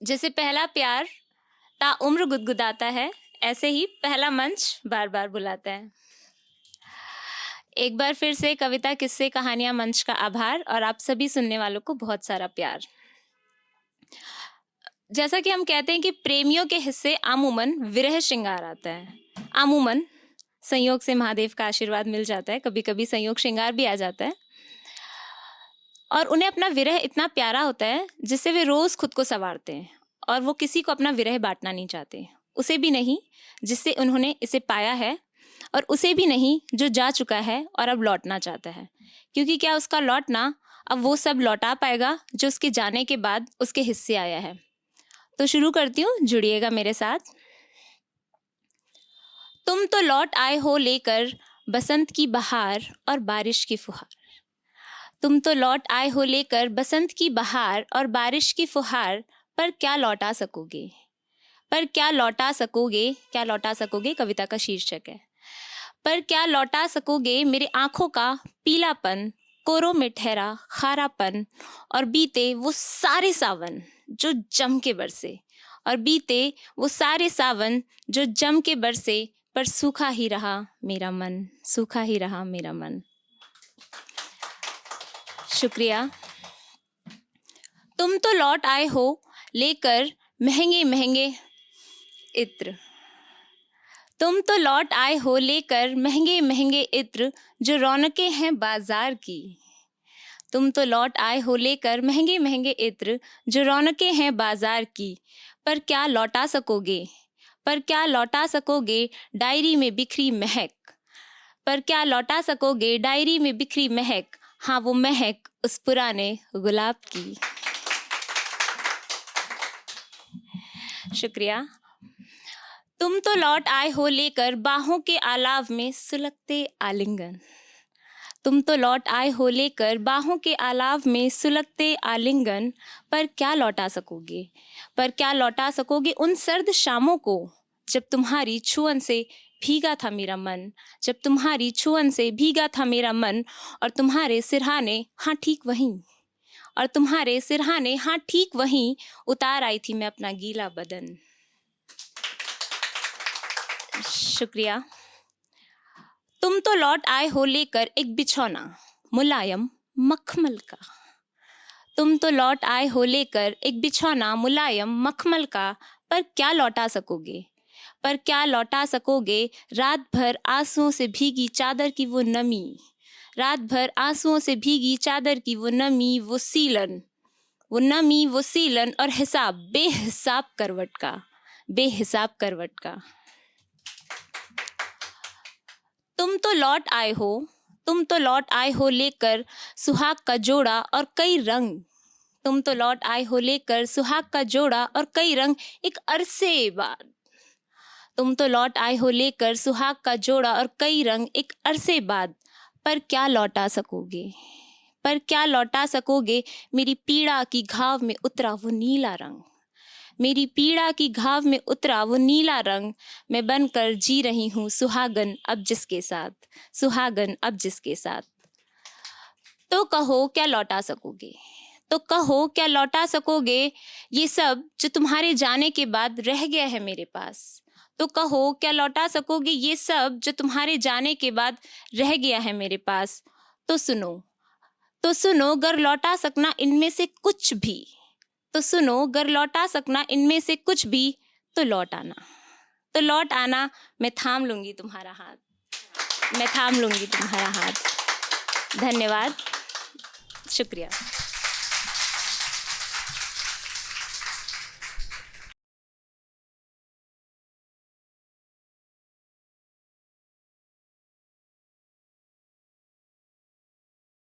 जैसे पहला प्यार ताउम्र गुदगुदाता है, ऐसे ही पहला मंच बार बार बुलाता है। एक बार फिर से कविता, किस्से, कहानियां मंच का आभार और आप सभी सुनने वालों को बहुत सारा प्यार। जैसा कि हम कहते हैं कि प्रेमियों के हिस्से आमूमन विरह श्रृंगार आता है। आमूमन संयोग से महादेव का आशीर्वाद मिल जाता है, कभी कभी संयोग श्रृंगार भी आ जाता है, और उन्हें अपना विरह इतना प्यारा होता है जिससे वे रोज खुद को संवारते हैं और वो किसी को अपना विरह बांटना नहीं चाहते, उसे भी नहीं जिससे उन्होंने इसे पाया है और उसे भी नहीं जो जा चुका है और अब लौटना चाहता है, क्योंकि क्या उसका लौटना अब वो सब लौटा पाएगा जो उसके जाने के बाद उसके हिस्से आया है। तो शुरू करती हूँ, जुड़िएगा मेरे साथ। तुम तो लौट आए हो लेकर बसंत की बहार और बारिश की फुहार। तुम तो लौट आए हो लेकर बसंत की बहार और बारिश की फुहार, पर क्या लौटा सकोगे, पर क्या लौटा सकोगे, क्या लौटा सकोगे कविता का शीर्षक है। पर क्या लौटा सकोगे मेरे आंखों का पीलापन, कोरों में ठहरा खारापन, और बीते वो सारे सावन जो जम के बरसे, और बीते वो सारे सावन जो जम के बरसे, पर सूखा ही रहा मेरा मन, सूखा ही रहा मेरा मन। शुक्रिया। तुम तो लौट आए हो लेकर महंगे महंगे इत्र। तुम तो लौट आए हो लेकर महंगे महंगे इत्र, जो रौनकें हैं बाजार की। तुम तो लौट आए हो लेकर महंगे महंगे इत्र, जो रौनकें हैं बाजार की, पर क्या लौटा सकोगे, पर क्या लौटा सकोगे डायरी में बिखरी महक, पर क्या लौटा सकोगे डायरी में बिखरी महक, हाँ वो महक उस पुराने गुलाब की। शुक्रिया। तुम तो लौट आए हो लेकर बाहों के आलाव में सुलगते आलिंगन। तुम तो लौट आए हो लेकर बाहों के आलाव में सुलगते आलिंगन, पर क्या लौटा सकोगे, पर क्या लौटा सकोगे उन सर्द शामों को, जब तुम्हारी छुअन से भीगा था मेरा मन, जब तुम्हारी छुअन से भीगा था मेरा मन, और तुम्हारे सिरहाने हाँ ठीक वहीं, और तुम्हारे सिरहाने हाँ ठीक वहीं उतार आई थी मैं अपना गीला बदन। शुक्रिया। तुम तो लौट आए हो लेकर एक बिछौना मुलायम मखमल का। तुम तो लौट आए हो लेकर एक बिछौना मुलायम मखमल का, पर क्या लौटा सकोगे, पर क्या लौटा सकोगे रात भर आंसुओं से भीगी चादर की वो नमी, रात भर आंसुओं से भीगी चादर की वो नमी, वो सीलन, वो नमी, वो सीलन, और हिसाब बेहिसाब करवट का, बेहिसाब करवट का। तुम तो लौट आए हो, तुम तो लौट आए हो लेकर सुहाग का जोड़ा और कई रंग। तुम तो लौट आए हो लेकर सुहाग का जोड़ा और कई रंग एक अरसे बाद। तुम तो लौट आए हो लेकर सुहाग का जोड़ा और कई रंग एक अरसे बाद, पर क्या लौटा सकोगे, पर क्या लौटा सकोगे मेरी पीड़ा की घाव में उतरा वो नीला रंग, मेरी पीड़ा की घाव में उतरा वो नीला रंग, मैं बनकर जी रही हूँ सुहागन अब जिसके साथ, सुहागन अब जिसके साथ। तो कहो क्या लौटा सकोगे, तो कहो क्या लौटा सकोगे ये सब जो तुम्हारे जाने के बाद रह गया है मेरे पास। तो कहो क्या लौटा सकोगे ये सब जो तुम्हारे जाने के बाद रह गया है मेरे पास। तो सुनो, तो सुनो गर लौटा सकना इनमें से कुछ भी, तो सुनो गर लौटा सकना इनमें से कुछ भी, तो लौट आना, तो लौट आना, मैं थाम लूंगी तुम्हारा हाथ, मैं थाम लूंगी तुम्हारा हाथ। धन्यवाद, शुक्रिया।